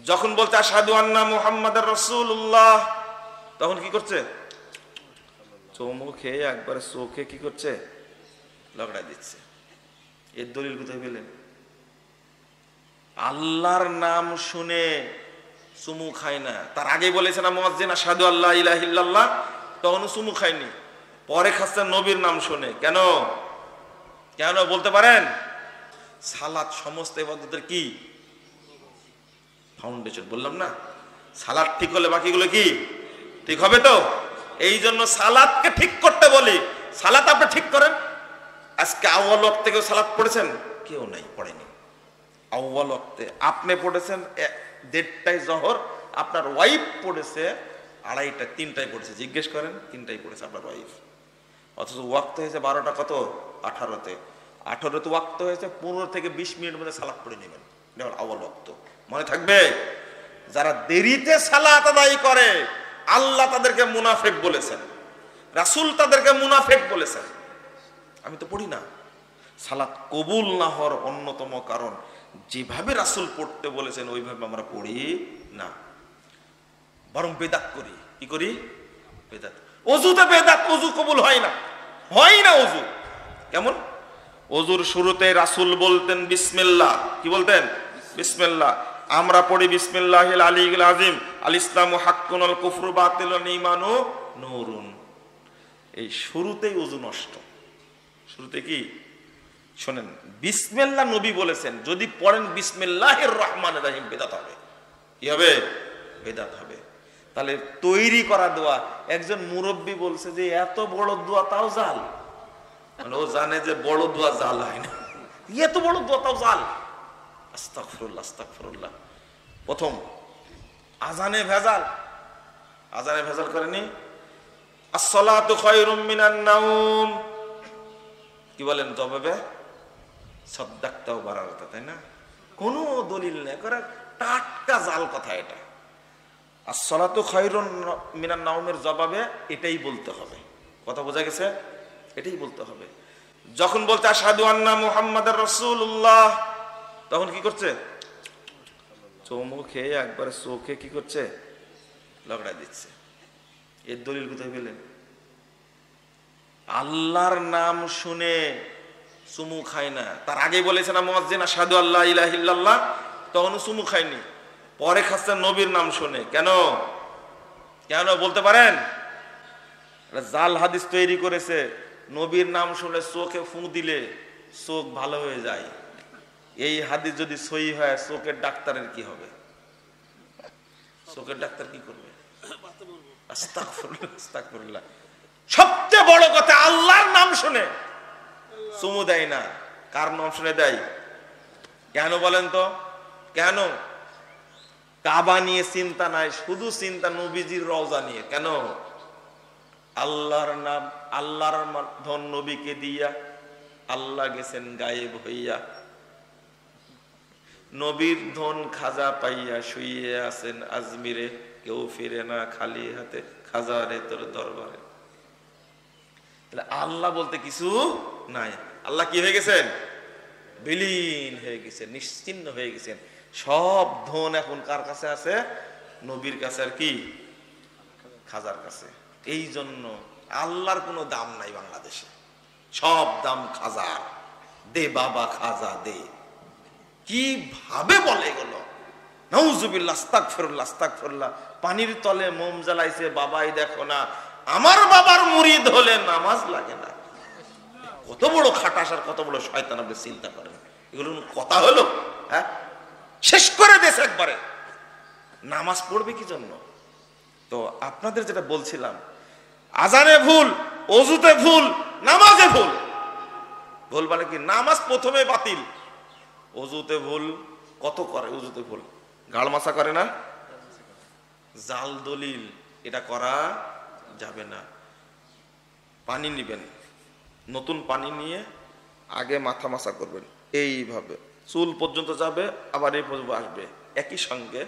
যখন বলছে আশহাদু আন্না মুহাম্মাদুর রাসূলুল্লাহ, তখন কি করছে? চুমু খেয়ে একবারে চোখে কি করছে? লগড়া দিচ্ছে। এর দলিল কোথায় পেলেন? আল্লাহর নাম শুনে চুমু খায় না। তার আগে বলেছে না মুয়াজ্জিন আশহাদু আল্লা ইলাহা ইল্লাল্লাহ, তখন চুমু খায়নি। পরে খাচ্ছে নবীর নাম শুনে। কেন? কেন বলতে পারেন? সালাত সমস্ত ইবাদতের কি ফাউন্ডেশন। বললাম না, সালাত ঠিক হলে বাকিগুলো কি ঠিক হবে? তো এই জন্য সালাতকে ঠিক করতে বলি। সালাত আপনি ঠিক করেন। আজকে আউয়াল ওয়াক্তে কেউ সালাত পড়েছেন? কেউ নাই, পড়েনি। আউয়াল ওয়াক্তে আপনি পড়েছেন 1:30টায় জোহর, আপনার ওয়াইফ পড়েছে 2:30 3টায় পড়েছে। জিজ্ঞেস করেন, 3টায় পড়েছে আপনার ওয়াইফ। অথচ ওয়াক্ত হয়েছে 12টা কত? 18তে। 18তে ওয়াক্ত হয়েছে 15 থেকে 20 মিনিটের মধ্যে সালাত পড়ে নেবেন। আউয়াল ওয়াক্ত মনে থাকবে। যারা দেরিতে সালাত আদায় করে আল্লাহ তাদেরকে মুনাফিক বলেছেন, রাসূল তাদেরকে মুনাফিক বলেছেন। আমি তো পড়ি না। সালাত কবুল না হওয়ার অন্যতম কারণ যেভাবে রাসূল পড়তে বলেছেন ওইভাবে আমরা পড়ি না, বরং বেদাত করি। কি করি? বেদাত। ওযুতে বেদাত, ওযু কবুল হয় না, হয় না ওযু। কেমন? ওযুর শুরুতে রাসূল বলতেন বিসমিল্লাহ। কি বলতেন? বিসমিল্লাহ। আমরা পড়ি বিসমিল্লাহিল আলিয়্যিল আযীম, আল ইসলামু হাক্কুন আল কুফরু বাতিলুন ঈমানু নূরুন। এই শুরুতেই ওযু নষ্ট। শুরুতে কি? শোনেন, বিসমিল্লাহ নবী বলেছেন, যদি পড়েন বিসমিল্লাহির রহমানির রহিম, বেদাত হবে। কি হবে? বেদাত হবে। তাহলে তৈরি করা দোয়া। একজন মুরব্বী বলছে যে এত বড় দোয়া তাও জাল। মানে ও জানে যে বড় দোয়া জাল হয় না, এত বড় দোয়া তাও জাল। আস্তাগফিরুল্লাহ, আস্তাগফিরুল্লাহ। প্রথম আজানে ভেজাল। আজানে ভেজাল করেনি? আসসালাতু খায়রুম মিনান নাওম। কি বলেন জবাবে? সাদ্দাক্তাও বাড়ার কথা, তাই না? কোনো দলিল নেই, করে টাটকা জাল কথা এটা। আসসালাতু খায়রুন মিনান নাওমের জবাবে এটাই বলতে হবে। কথা বোঝা গেছে? এটাই বলতে হবে। যখন বলতে আশহাদু আন্না মুহাম্মাদুর রাসূলুল্লাহ, তখন কি করছে? চুমু খেয়ে একবারে চোখে কি করছে? লগড়া দিচ্ছে। এর দলিল কোথায় পেলেন? আল্লাহর নাম শুনে চুমু খায় না। তার আগে বলেছে না মুয়াজ্জিন আশহাদু আল্লা ইলাহা ইল্লাল্লাহ, তখন চুমু খায়নি। পরে খাচ্ছে নবীর নাম শুনে। কেন? কেন বলতে পারেন? জাল হাদিস তৈরি করেছে। নবীর নাম শুনে চোখে ফু দিলে চোখ ভালো হয়ে যায়। এই হাদিস যদি সহি হয়, চোখের ডাক্তারের কি হবে? চোখের ডাক্তার কি করবে? আস্তাগফিরুল্লাহ, আস্তাগফিরুল্লাহ। সবচেয়ে বড় কথা, আল্লাহর নাম শুনে চুমু দেয় না। কার নাম শুনে দেয়? কেন বলেন তো? কেন? কাবা নিয়ে চিন্তা নাই, শুধু চিন্তা নবীজির রওজা নিয়ে। কেন? আল্লাহর নাম, আল্লাহর ধন নবীকে দিয়া, আল্লাহ গেছেন গায়েব হইয়া। নবীর ধন খাজা পাইয়া শুইয়ে আছেন আজমিরে, কেউ ফিরে না খালি হাতে, খাজা রে তোর দরবারে। তাহলে আল্লাহ বলতে কিছু নাই। আল্লাহ কি হয়ে গেছেন? বিলীন হয়ে গেছেন, নিশ্চিন্ন হয়ে গেছেন। সব ধন এখন কার কাছে আছে? নবীর কাছে। আর কি? খাজার কাছে। এই জন্য আল্লাহর কোনো দাম নাই বাংলাদেশে, সব দাম খাজার। দে বাবা খাজা দে। কিভাবে বলে এগুলো? নাউজুবিল্লাহ, আস্তাগফিরুল্লাহ, আস্তাগফিরুল্লাহ। পানির তলে মোম জ্বালাইছে বাবাই দেখো না, আমার বাবার মুরিদ হলে নামাজ লাগে না। কত বড় খাটাস আর কত বড় শয়তান, আপনি চিন্তা করেন। এগুলো কথা হলো? হ্যাঁ, শেষ করে দেশ একবারে। নামাজ পড়বে কি জন্য? তো আপনাদের যেটা বলছিলাম, আজানে ভুল, ওযুতে ভুল, নামাজে ভুল। ভুল মানে কি? নামাজ প্রথমে বাতিল। ওযুতে ভুল কত করে? ওযুতে ভুল গাল মাসা করে না? জাল দলিল, এটা করা যাবে না। পানি নিবেন, নতুন পানি নিয়ে আগে মাথা মাসা করবেন, এইভাবে চুল পর্যন্ত যাবে, আবার এই পর্যন্ত আসবে। একই সঙ্গে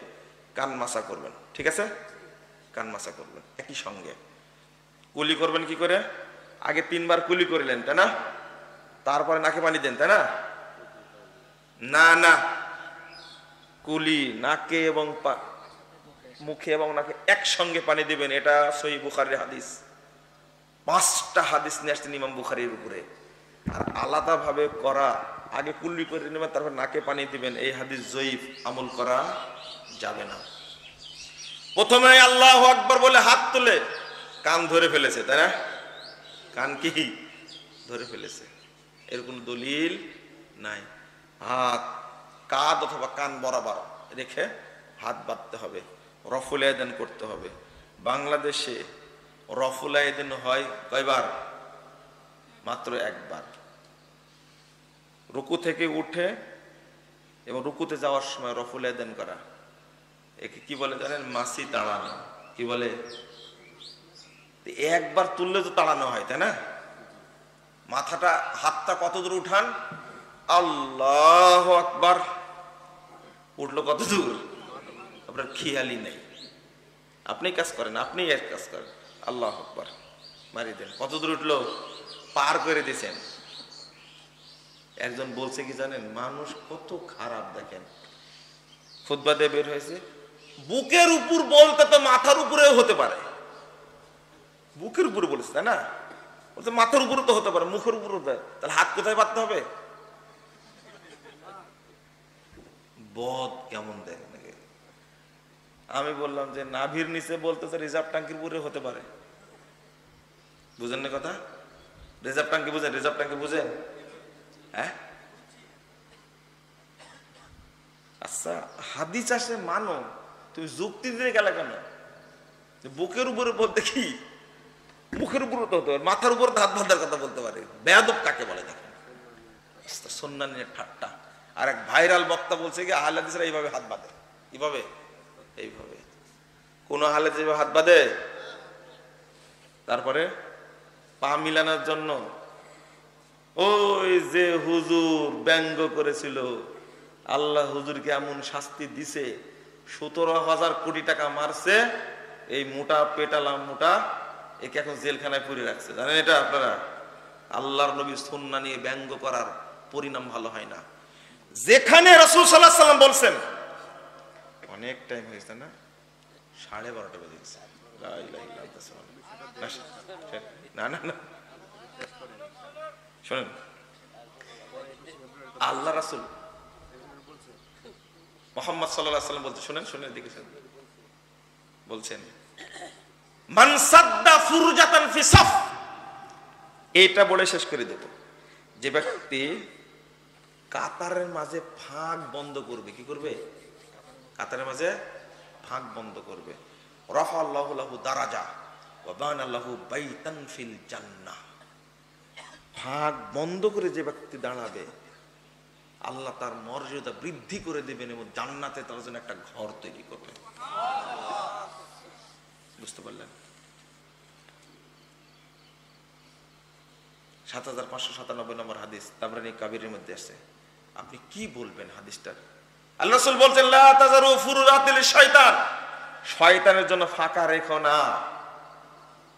কান মাসা করবেন। ঠিক আছে? কান মাসা করবেন একই সঙ্গে। কুলি করবেন কি করে? আগে 3 বার কুলি করিলেন, তাই না? তারপরে নাকে পানি দেন, তাই না? না না, কুলি নাকে এবং মুখে এবং নাকে একসঙ্গে পানি দিবেন, এটা সহিহ বুখারীর হাদিস। 5টা হাদিস নিয়ে আসছেন ইমাম বুখারীর উপরে। আর আলাদা ভাবে করা, আগে কুল্লি করে নেবেন তারপর নাকে পানি দিবেন, এই হাদিস জয়ীফ, আমল করা যাবে না। প্রথমে আল্লাহু আকবার বলে হাত তুলে কান ধরে ফেলেছে, তাই না? কান কি ধরে ফেলেছে, এর কোনো দলিল নাই। হাত কাঁধ অথবা কান বরাবর রেখে হাত বাঁধতে হবে, রফুল আয়দান করতে হবে। বাংলাদেশে রফুল আয়দান হয় কয়বার? মাত্র একবার। রুকু থেকে উঠে এবং রুকুতে যাওয়ার সময় রফুল আয়দান করা, একে কি বলে জানেন? মাসি তাড়ানো। কি বলে? একবার তুললে তো তাড়ানো হয়, তাই না? মাথাটা, হাতটা কত দূর উঠান? আল্লাহু আকবার, উঠলো কত দূর? আপনার খেয়ালই নেই, আপনি কাজ করেন, আপনি এক কাজ করেন, আল্লাহু আকবার মারি দেন, কত দূর উঠলো? পার করে দিয়েছেন। একজন বলছে কি জানেন? মানুষ কত খারাপ দেখেন, খুতবা দিয়ে বের হয়েছে, বুকের উপর বলতে তো মাথার উপরেও হতে পারে। বুকের উপরে বলেছে, তাই না? বলতে মাথার উপরে তো হতে পারে, মুখের উপর হতে পারে, তাহলে হাত কোথায় বাঁধতে হবে? বদ কেমন দেখ নাকি? আমি বললাম যে নাভির নিচে বলতেছে রিজার্ভ ট্যাঙ্কির উপরে হতে পারে। বুঝেন না কথা? রিজার্ভ ট্যাঙ্কি বুঝেন? রিজার্ভ ট্যাঙ্কি বুঝেন? হ্যাঁ, আচ্ছা হাদিস আসে মানো, তুমি যুক্তি দিয়ে গেলে কেন? বুকের উপরে বলতে কি মুখের উপরে তো হতে পারে, মাথার উপরে হাত বাঁধার কথা বলতে পারে। বেয়াদব কাকে বলে দেখেন, সুন্নাহ নিয়ে ঠাট্টা। আর এক ভাইরাল বক্তা বলছে কি আহলে হাদিসরা এইভাবে হাত বাঁধে। কিভাবে? এইভাবে। কোন আহলে হাদিস এইভাবে হাত বাঁধে? তারপরে পা মিলানোর জন্য ওই যে হুজুর ব্যঙ্গ করেছিল, আল্লাহ হুজুরকে এমন শাস্তি দিছে, 17,000 কোটি টাকা মারছে, এই মোটা পেটালা মোটা একে এখন জেলখানায় পুরে রাখছে। জানেন এটা আপনারা? আল্লাহর নবীর সুন্নাহ নিয়ে ব্যঙ্গ করার পরিণাম ভালো হয় না। যেখানে রাসূল সাল্লাল্লাহু আলাইহি ওয়াসাল্লাম বলছেন, অনেক টাইম হয়েছে না, 12:30 বেজে গেছে। লা ইলাহা ইল্লাল্লাহ। না না না, শোনেন, আল্লাহ রাসূল মুহাম্মদ সাল্লাল্লাহু আলাইহি ওয়াসাল্লাম বলতে, শুনেন শুনেন দেখেছেন, বলছেন মান সাদ্দা ফুরজাতান ফি সাফ, এটা বলে শেষ করে দেব, যে ব্যক্তি কাতারের মাঝে ফাঁক বন্ধ করবে। কি করবে? কাতারের মাঝে ফাঁক বন্ধ করবে। রাফা আল্লাহু লাহু দারাজা ওয়া বানা লাহু বাইতান ফিল জান্নাহ। ফাঁক বন্ধ করে যে ব্যক্তি দাঁড়াবে, আল্লাহ তার মর্যাদা বৃদ্ধি করে দেবেন এবং জান্নাতে তার জন্য একটা ঘর তৈরি করবেন। বুঝতে পারলেন? 7597 নম্বর হাদিস তাবরানী কাবীরের মধ্যে আছে। আপনি কি বলবেন হাদিসটা? আল্লাহ রাসূল বলছেন লা তাজারু ফুরুরাতিল শয়তান, শয়তানের জন্য ফাঁকা রেখো না।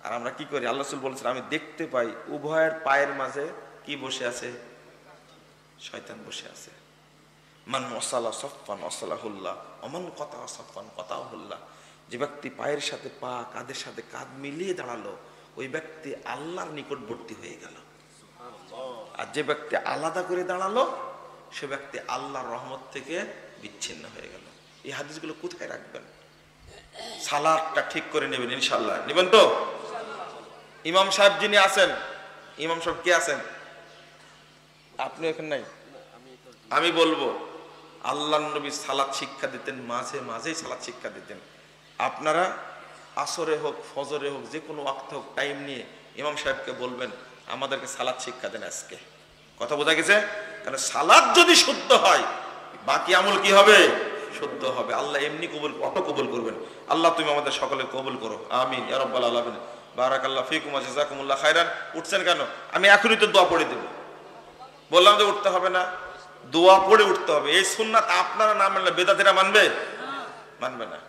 আর আমরা কি করি? আল্লাহ রাসূল বলছেন আমি দেখতে পাই উভয়ের পায়ের মাঝে কি বসে আছে? শয়তান বসে আছে। মান ওয়াসালা সাফফান ওয়াসালাহুল্লাহ ওমান কাতা সাফফান কাতাহুল্লাহ, যে ব্যক্তি পায়ের সাথে পা, কাঁধের সাথে কাঁধ মিলিয়ে দাঁড়ালো, ওই ব্যক্তি আল্লাহর নিকটবর্তী হয়ে গেল। আর যে ব্যক্তি আলাদা করে দাঁড়ালো, সে ব্যক্তি আল্লাহর রহমত থেকে বিচ্ছিন্ন হয়ে গেল। এই হাদিসগুলো কোথায় রাখবেন? সালাতটা ঠিক করে নেবেন ইনশাআল্লাহ। নেবেন তো? ইমাম সাহেব যিনি আছেন, ইমাম সাহেব কে আছেন? আপনি এখানে নাই। আমি বলবো আল্লাহর নবী সালাত শিক্ষা দিতেন, মাঝে মাঝেই সালাত শিক্ষা দিতেন। আপনারা আসরে হোক ফজরে হোক যে কোনো ওয়াক্ত হোক টাইম নিয়ে ইমাম সাহেবকে বলবেন আমাদেরকে সালাত শিক্ষা দেন আজকে। কথা বোঝা গেছে? কারণ সালাত যদি শুদ্ধ হয় বাকি আমল কি হবে? শুদ্ধ হবে। আল্লাহ এমনি কবুল, অত কবুল করবেন। আল্লাহ তুমি আমাদের সকলে কবুল করো, আমিন ইয়া রাব্বাল আলামিন। বারাকাল্লাহু ফিকুম ওয়া জাযাকুমুল্লাহ খাইরান। উঠছেন কেন? আমি এখনই তো দোয়া পড়ে দেব। বললাম যে উঠতে হবে না, দোয়া পড়ে উঠতে হবে। এই সুন্নাত আপনারা না মানলে বেদাতীরা মানবে? মানবে না।